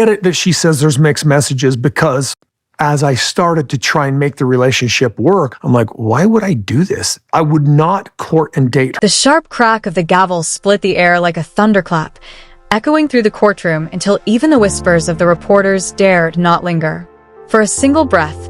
get it that she says there's mixed messages, because as I started to try and make the relationship work, I'm like, why would I do this? I would not court and date her. The sharp crack of the gavel split the air like a thunderclap, echoing through the courtroom until even the whispers of the reporters dared not linger. For a single breath,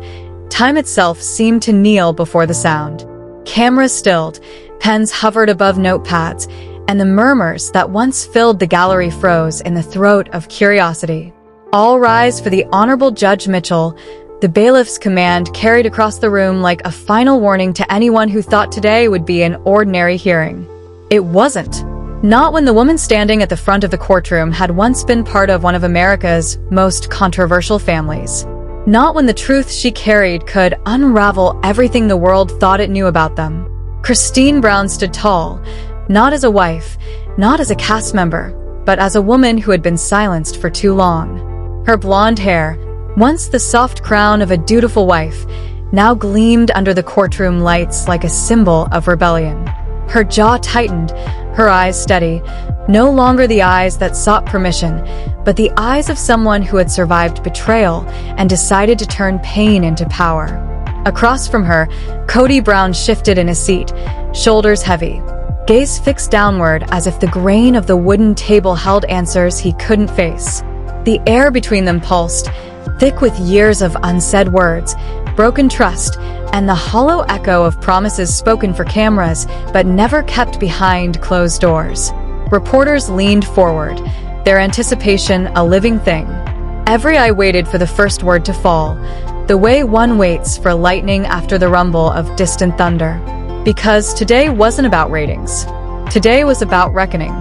time itself seemed to kneel before the sound. Cameras stilled, pens hovered above notepads, and the murmurs that once filled the gallery froze in the throat of curiosity. All rise for the Honorable Judge Mitchell, the bailiff's command carried across the room like a final warning to anyone who thought today would be an ordinary hearing. It wasn't. Not when the woman standing at the front of the courtroom had once been part of one of America's most controversial families. Not when the truth she carried could unravel everything the world thought it knew about them. Kody Brown stood tall, not as a wife, not as a cast member, but as a woman who had been silenced for too long. Her blonde hair, once the soft crown of a dutiful wife, now gleamed under the courtroom lights like a symbol of rebellion. Her jaw tightened, her eyes steady, no longer the eyes that sought permission, but the eyes of someone who had survived betrayal and decided to turn pain into power. Across from her, Kody Brown shifted in his seat, shoulders heavy, gaze fixed downward as if the grain of the wooden table held answers he couldn't face. The air between them pulsed, thick with years of unsaid words, broken trust, and the hollow echo of promises spoken for cameras but never kept behind closed doors. Reporters leaned forward, their anticipation a living thing. Every eye waited for the first word to fall, the way one waits for lightning after the rumble of distant thunder. Because today wasn't about ratings. Today was about reckoning.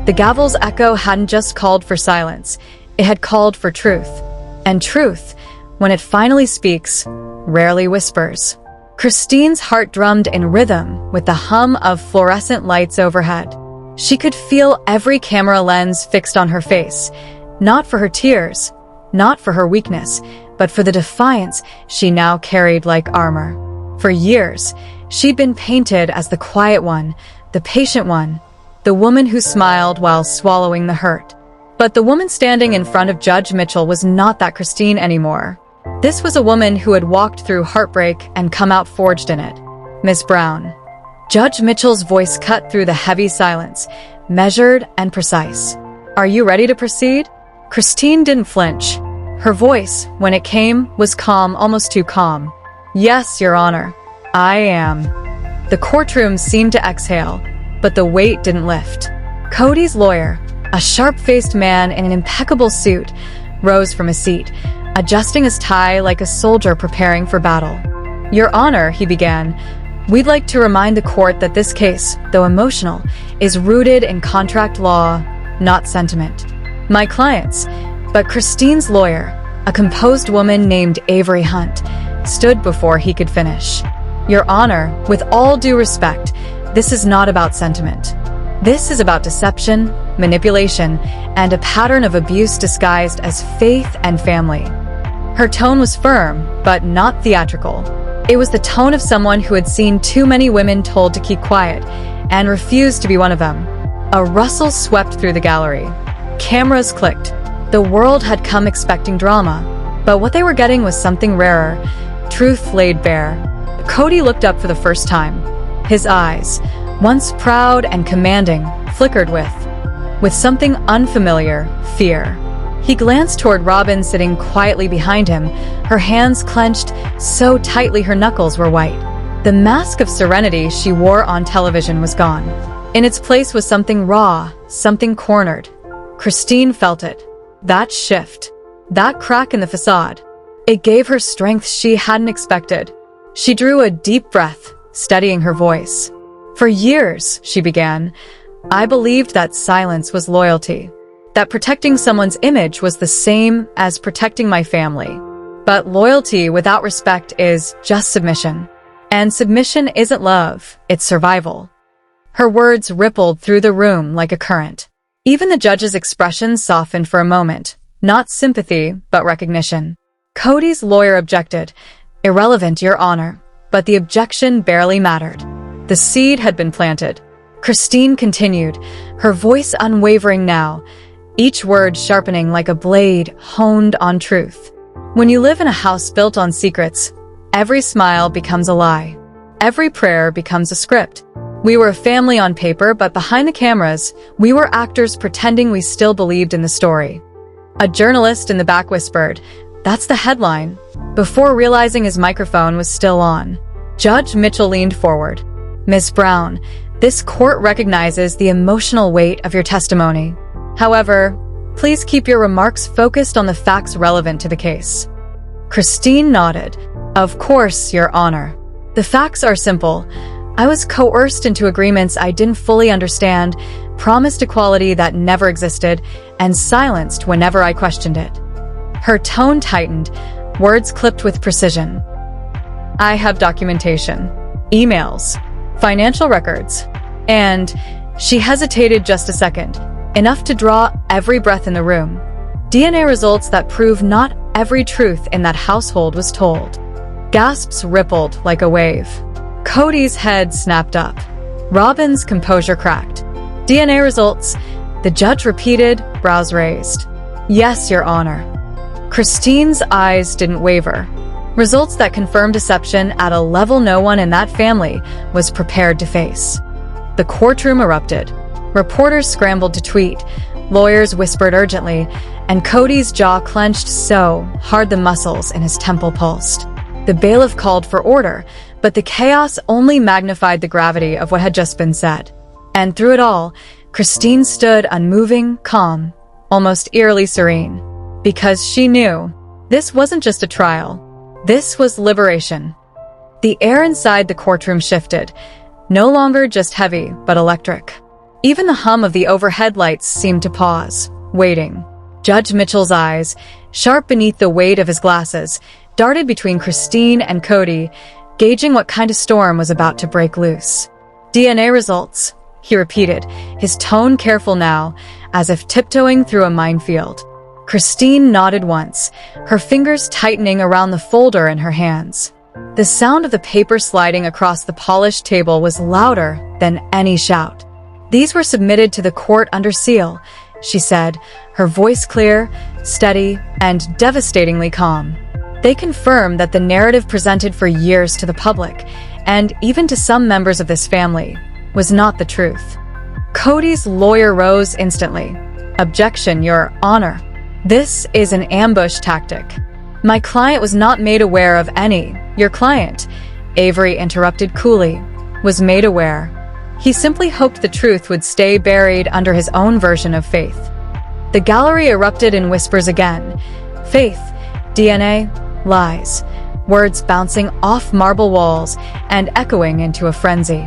The gavel's echo hadn't just called for silence, it had called for truth. And truth, when it finally speaks, rarely whispers. Kody's heart drummed in rhythm with the hum of fluorescent lights overhead. She could feel every camera lens fixed on her face, not for her tears, not for her weakness, but for the defiance she now carried like armor. For years, she'd been painted as the quiet one, the patient one, the woman who smiled while swallowing the hurt. But the woman standing in front of Judge Mitchell was not that Kody anymore. This was a woman who had walked through heartbreak and come out forged in it. Ms. Brown. Judge Mitchell's voice cut through the heavy silence, measured and precise. Are you ready to proceed? Kody didn't flinch. Her voice, when it came, was calm, almost too calm. Yes, Your Honor. I am. The courtroom seemed to exhale, but the weight didn't lift. Kody's lawyer, a sharp-faced man in an impeccable suit, rose from his seat, adjusting his tie like a soldier preparing for battle. Your Honor, he began, we'd like to remind the court that this case, though emotional, is rooted in contract law, not sentiment. My clients, but Kody's lawyer, a composed woman named Avery Hunt, stood before he could finish. Your Honor, with all due respect, this is not about sentiment. This is about deception, manipulation, and a pattern of abuse disguised as faith and family. Her tone was firm, but not theatrical. It was the tone of someone who had seen too many women told to keep quiet, and refused to be one of them. A rustle swept through the gallery. Cameras clicked. The world had come expecting drama, but what they were getting was something rarer, truth laid bare. Kody looked up for the first time. His eyes, once proud and commanding, flickered with something unfamiliar, fear. He glanced toward Robin sitting quietly behind him, her hands clenched so tightly her knuckles were white. The mask of serenity she wore on television was gone. In its place was something raw, something cornered. Kody felt it. That shift, that crack in the facade. It gave her strength she hadn't expected. She drew a deep breath, steadying her voice. For years, she began, I believed that silence was loyalty, that protecting someone's image was the same as protecting my family. But loyalty without respect is just submission. And submission isn't love, it's survival. Her words rippled through the room like a current. Even the judge's expression softened for a moment, not sympathy, but recognition. Kody's lawyer objected, irrelevant, Your Honor, but the objection barely mattered. The seed had been planted. Kody continued, her voice unwavering now. each word sharpening like a blade honed on truth. When you live in a house built on secrets, every smile becomes a lie. Every prayer becomes a script. We were a family on paper, but behind the cameras, we were actors pretending we still believed in the story. A journalist in the back whispered, "That's the headline," before realizing his microphone was still on. Judge Mitchell leaned forward. "Ms. Brown, this court recognizes the emotional weight of your testimony. However, please keep your remarks focused on the facts relevant to the case." Christine nodded. "Of course, Your Honor. The facts are simple. I was coerced into agreements I didn't fully understand, promised equality that never existed, and silenced whenever I questioned it." Her tone tightened, words clipped with precision. "I have documentation, emails, financial records, and..." She hesitated just a second, enough to draw every breath in the room. "DNA results that prove not every truth in that household was told." Gasps rippled like a wave. Kody's head snapped up. Robin's composure cracked. "DNA results," the judge repeated, brows raised. "Yes, Your Honor." Christine's eyes didn't waver. Results that confirmed deception at a level no one in that family was prepared to face. The courtroom erupted. Reporters scrambled to tweet. Lawyers whispered urgently, and Kody's jaw clenched so hard the muscles in his temple pulsed. The bailiff called for order, but the chaos only magnified the gravity of what had just been said. And through it all, Christine stood unmoving, calm, almost eerily serene. Because she knew this wasn't just a trial. This was liberation. The air inside the courtroom shifted, no longer just heavy, but electric. Even the hum of the overhead lights seemed to pause, waiting. Judge Mitchell's eyes, sharp beneath the weight of his glasses, darted between Christine and Kody, gauging what kind of storm was about to break loose. "DNA results," he repeated, his tone careful now, as if tiptoeing through a minefield. Christine nodded once, her fingers tightening around the folder in her hands. The sound of the paper sliding across the polished table was louder than any shout. "These were submitted to the court under seal," she said, her voice clear, steady, and devastatingly calm. "They confirm that the narrative presented for years to the public, and even to some members of this family, was not the truth." Kody's lawyer rose instantly. "Objection, Your Honor. This is an ambush tactic. My client was not made aware of any." "Your client," Avery interrupted coolly, "was made aware. He simply hoped the truth would stay buried under his own version of faith." The gallery erupted in whispers again. Faith, DNA, lies, words bouncing off marble walls and echoing into a frenzy.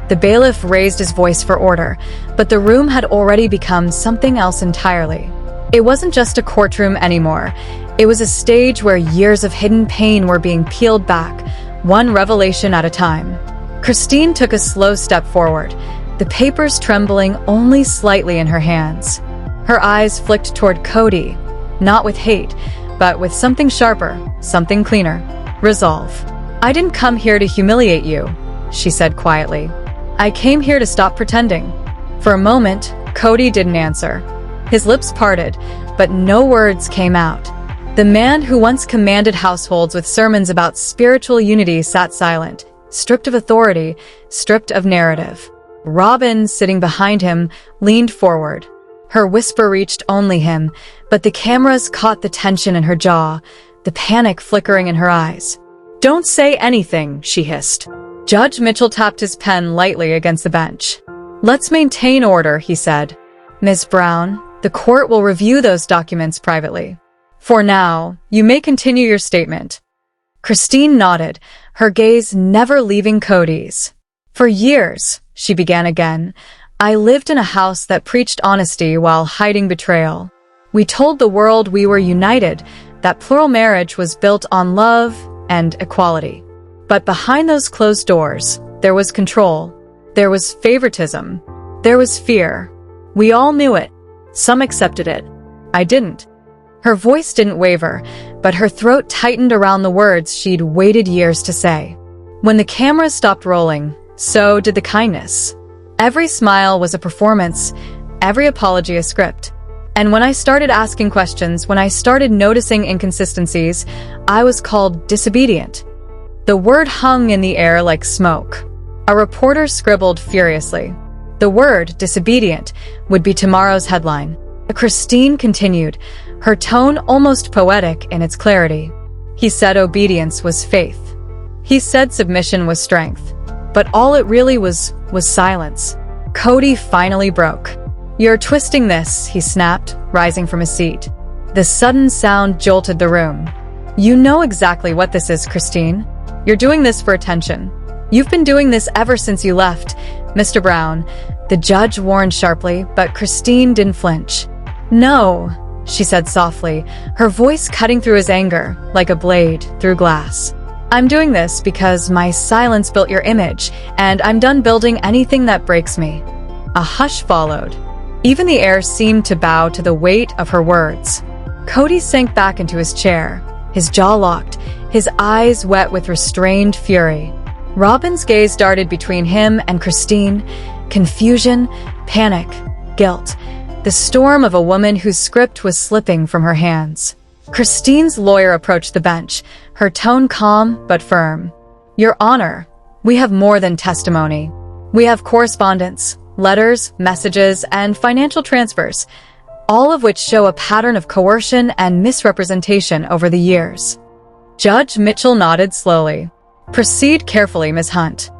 The bailiff raised his voice for order, but the room had already become something else entirely. It wasn't just a courtroom anymore. It was a stage where years of hidden pain were being peeled back, one revelation at a time. Christine took a slow step forward, the papers trembling only slightly in her hands. Her eyes flicked toward Kody, not with hate, but with something sharper, something cleaner. "Resolve. I didn't come here to humiliate you," she said quietly. "I came here to stop pretending." For a moment, Kody didn't answer. His lips parted, but no words came out. The man who once commanded households with sermons about spiritual unity sat silent, stripped of authority, stripped of narrative. Robin, sitting behind him, leaned forward. Her whisper reached only him, but the cameras caught the tension in her jaw, the panic flickering in her eyes. "Don't say anything," she hissed. Judge Mitchell tapped his pen lightly against the bench. "Let's maintain order," he said. "Ms. Brown, the court will review those documents privately. For now, you may continue your statement." Christine nodded, her gaze never leaving Kody's. "For years," she began again, "I lived in a house that preached honesty while hiding betrayal. We told the world we were united, that plural marriage was built on love and equality. But behind those closed doors, there was control, there was favoritism, there was fear. We all knew it. Some accepted it. I didn't." Her voice didn't waver, but her throat tightened around the words she'd waited years to say. When the cameras stopped rolling, so did the kindness. Every smile was a performance, every apology a script. And when I started asking questions, when I started noticing inconsistencies, I was called disobedient. The word hung in the air like smoke. A reporter scribbled furiously. The word, disobedient, would be tomorrow's headline. Christine continued, her tone almost poetic in its clarity. He said obedience was faith. He said submission was strength. But all it really was silence. Kody finally broke. You're twisting this, he snapped, rising from his seat. The sudden sound jolted the room. You know exactly what this is, Christine. You're doing this for attention. You've been doing this ever since you left, Mr. Brown. The judge warned sharply, but Christine didn't flinch. No, she said softly, her voice cutting through his anger like a blade through glass. I'm doing this because my silence built your image, and I'm done building anything that breaks me. A hush followed. Even the air seemed to bow to the weight of her words. Kody sank back into his chair, his jaw locked, his eyes wet with restrained fury. Robin's gaze darted between him and Christine. Confusion, panic, guilt. The storm of a woman whose script was slipping from her hands. Christine's lawyer approached the bench, her tone calm but firm. Your Honor, we have more than testimony. We have correspondence, letters, messages, and financial transfers, all of which show a pattern of coercion and misrepresentation over the years. Judge Mitchell nodded slowly. Proceed carefully, Ms. Hunt.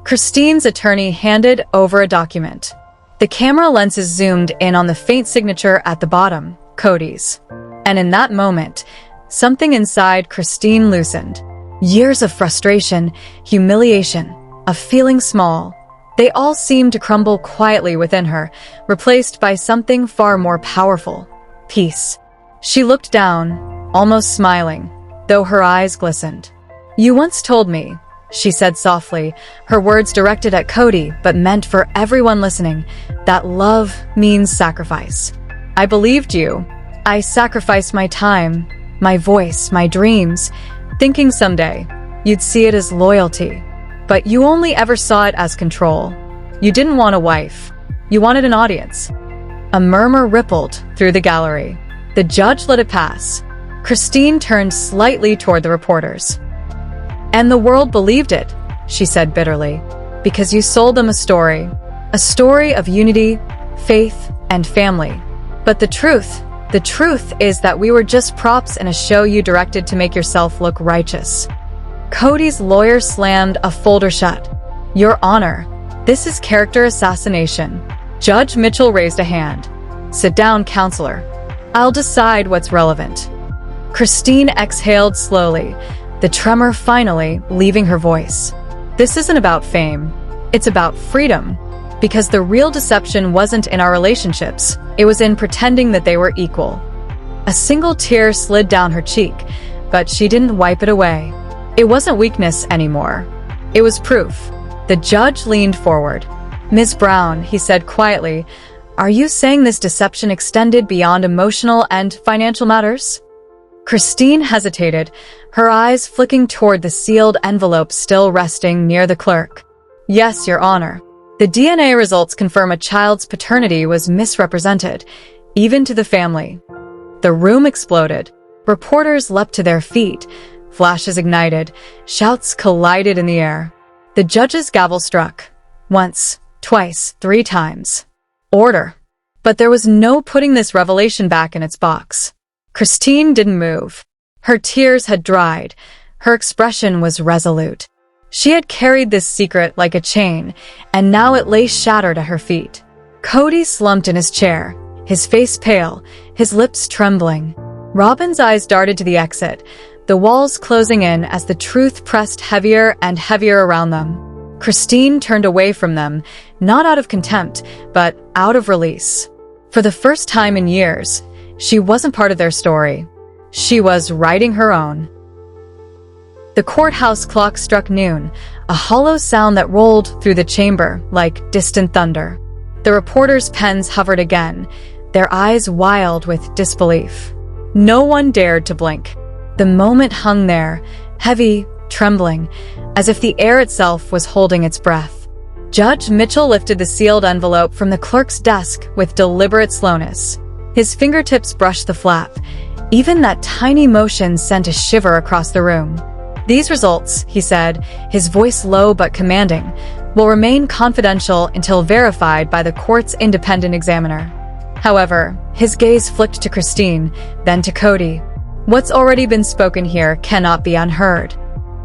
Christine's attorney handed over a document. The camera lenses zoomed in on the faint signature at the bottom, Kody's. And in that moment, something inside Christine loosened. Years of frustration, humiliation, of feeling small, they all seemed to crumble quietly within her, replaced by something far more powerful, peace. She looked down, almost smiling, though her eyes glistened. You once told me, she said softly, her words directed at Kody but meant for everyone listening, that love means sacrifice. I believed you. I sacrificed my time, my voice, my dreams, thinking someday you'd see it as loyalty. But you only ever saw it as control. You didn't want a wife. You wanted an audience. A murmur rippled through the gallery. The judge let it pass. Christine turned slightly toward the reporters. And the world believed it, she said bitterly, because you sold them a story of unity, faith, and family. But the truth is that we were just props in a show you directed to make yourself look righteous. Kody's lawyer slammed a folder shut. Your Honor, this is character assassination. Judge Mitchell raised a hand. Sit down, counselor. I'll decide what's relevant. Christine exhaled slowly, the tremor finally leaving her voice. This isn't about fame. It's about freedom. Because the real deception wasn't in our relationships. It was in pretending that they were equal. A single tear slid down her cheek, but she didn't wipe it away. It wasn't weakness anymore. It was proof. The judge leaned forward. Ms. Brown, he said quietly, are you saying this deception extended beyond emotional and financial matters? Christine hesitated, her eyes flicking toward the sealed envelope still resting near the clerk. Yes, Your Honor. The DNA results confirm a child's paternity was misrepresented, even to the family. The room exploded. Reporters leapt to their feet. Flashes ignited. Shouts collided in the air. The judge's gavel struck. Once, twice, 3 times. Order. But there was no putting this revelation back in its box. Christine didn't move. Her tears had dried. Her expression was resolute. She had carried this secret like a chain, and now it lay shattered at her feet. Kody slumped in his chair, his face pale, his lips trembling. Robin's eyes darted to the exit, the walls closing in as the truth pressed heavier and heavier around them. Christine turned away from them, not out of contempt, but out of release. For the first time in years, she wasn't part of their story. She was writing her own. The courthouse clock struck noon, a hollow sound that rolled through the chamber like distant thunder. The reporters' pens hovered again, their eyes wild with disbelief. No one dared to blink. The moment hung there, heavy, trembling, as if the air itself was holding its breath. Judge Mitchell lifted the sealed envelope from the clerk's desk with deliberate slowness. His fingertips brushed the flap. Even that tiny motion sent a shiver across the room. "These results," he said, his voice low but commanding, "will remain confidential until verified by the court's independent examiner." However, his gaze flicked to Christine, then to Kody. What's already been spoken here cannot be unheard.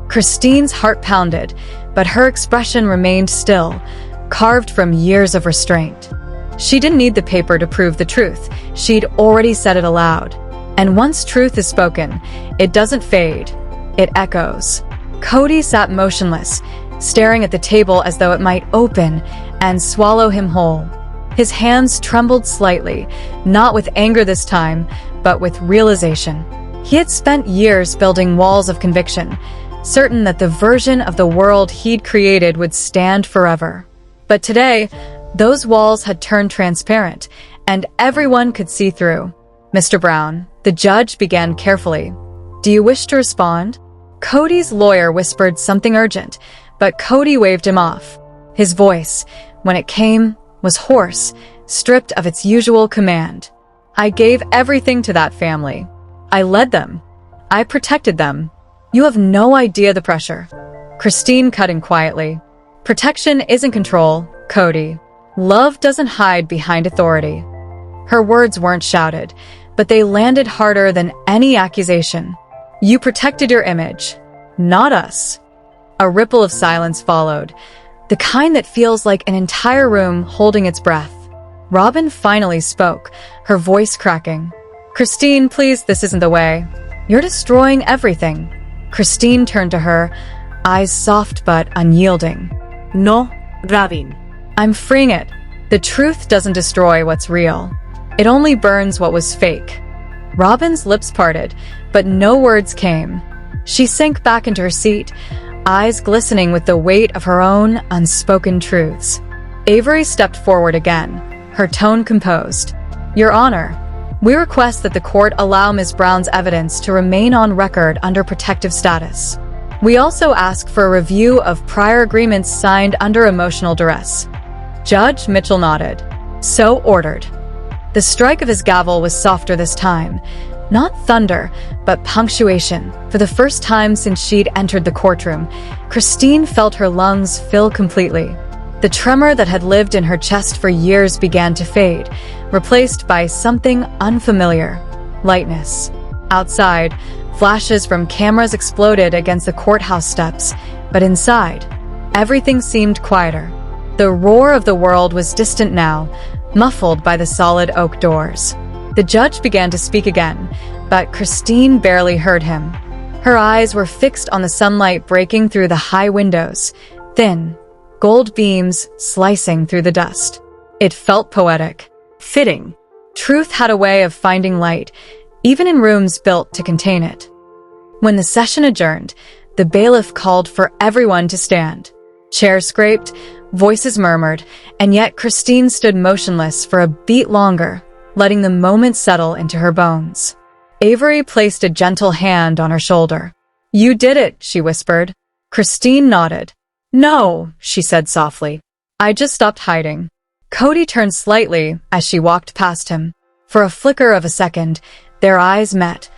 Christine's heart pounded, but her expression remained still, carved from years of restraint. She didn't need the paper to prove the truth. She'd already said it aloud. And once truth is spoken, it doesn't fade. It echoes. Kody sat motionless, staring at the table as though it might open and swallow him whole. His hands trembled slightly, not with anger this time, but with realization. He had spent years building walls of conviction, certain that the version of the world he'd created would stand forever. But today, those walls had turned transparent, and everyone could see through. "Mr. Brown," the judge began carefully, "do you wish to respond?" Kody's lawyer whispered something urgent, but Kody waved him off. His voice, when it came, was hoarse, stripped of its usual command. "I gave everything to that family. I led them. I protected them. You have no idea the pressure." Christine cut in quietly. "Protection isn't control, Kody. Love doesn't hide behind authority." Her words weren't shouted, but they landed harder than any accusation. "You protected your image, not us." A ripple of silence followed, the kind that feels like an entire room holding its breath. Robin finally spoke, her voice cracking. "Christine, please, this isn't the way. You're destroying everything." Christine turned to her, eyes soft but unyielding. "No, Robin." "I'm freeing it. The truth doesn't destroy what's real. It only burns what was fake." Robin's lips parted, but no words came. She sank back into her seat, eyes glistening with the weight of her own unspoken truths. Avery stepped forward again, her tone composed. "Your Honor, we request that the court allow Ms. Brown's evidence to remain on record under protective status. We also ask for a review of prior agreements signed under emotional duress." Judge Mitchell nodded. "So ordered." The strike of his gavel was softer this time. Not thunder, but punctuation. For the first time since she'd entered the courtroom, Christine felt her lungs fill completely. The tremor that had lived in her chest for years began to fade, replaced by something unfamiliar: lightness. Outside, flashes from cameras exploded against the courthouse steps, but inside, everything seemed quieter. The roar of the world was distant now, muffled by the solid oak doors. The judge began to speak again, but Christine barely heard him. Her eyes were fixed on the sunlight breaking through the high windows, thin, gold beams slicing through the dust. It felt poetic, fitting. Truth had a way of finding light, even in rooms built to contain it. When the session adjourned, the bailiff called for everyone to stand. Chairs scraped, voices murmured, and yet Christine stood motionless for a beat longer, letting the moment settle into her bones. Avery placed a gentle hand on her shoulder. "You did it," she whispered. Christine nodded. "No," she said softly. "I just stopped hiding." Kody turned slightly as she walked past him. For a flicker of a second, their eyes met.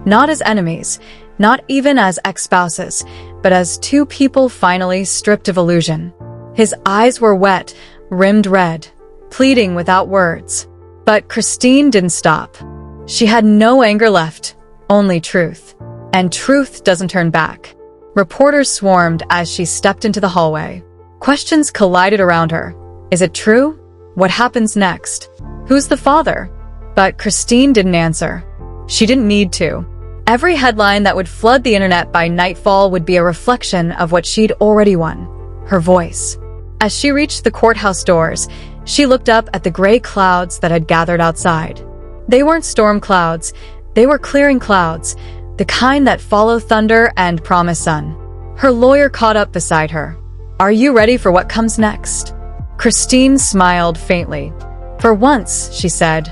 Not as enemies, not even as ex-spouses, but as two people finally stripped of illusion. His eyes were wet, rimmed red, pleading without words. But Christine didn't stop. She had no anger left, only truth. And truth doesn't turn back. Reporters swarmed as she stepped into the hallway. Questions collided around her. Is it true? What happens next? Who's the father? But Christine didn't answer. She didn't need to. Every headline that would flood the internet by nightfall would be a reflection of what she'd already won: her voice. As she reached the courthouse doors, she looked up at the gray clouds that had gathered outside. They weren't storm clouds, they were clearing clouds, the kind that follow thunder and promise sun. Her lawyer caught up beside her. "Are you ready for what comes next?" Christine smiled faintly. "For once," she said,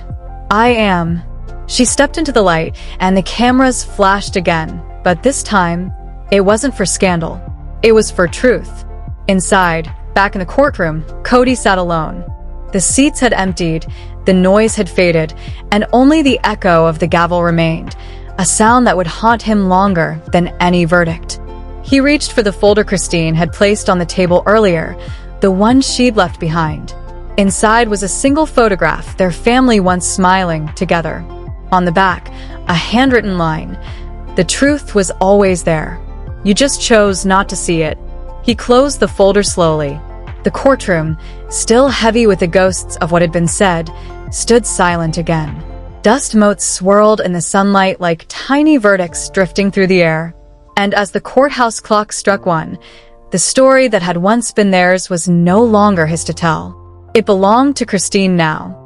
"I am." She stepped into the light, and the cameras flashed again, but this time, it wasn't for scandal. It was for truth. Inside, back in the courtroom, Kody sat alone. The seats had emptied, The noise had faded, and only the echo of the gavel remained, a sound that would haunt him longer than any verdict. He reached for the folder Christine had placed on the table earlier, the one she'd left behind. Inside was a single photograph, their family once smiling together. On the back, a handwritten line. The truth was always there. You just chose not to see it. He closed the folder slowly. The courtroom, still heavy with the ghosts of what had been said, stood silent again. Dust motes swirled in the sunlight like tiny verdicts drifting through the air. And as the courthouse clock struck 1, the story that had once been theirs was no longer his to tell. It belonged to Christine now.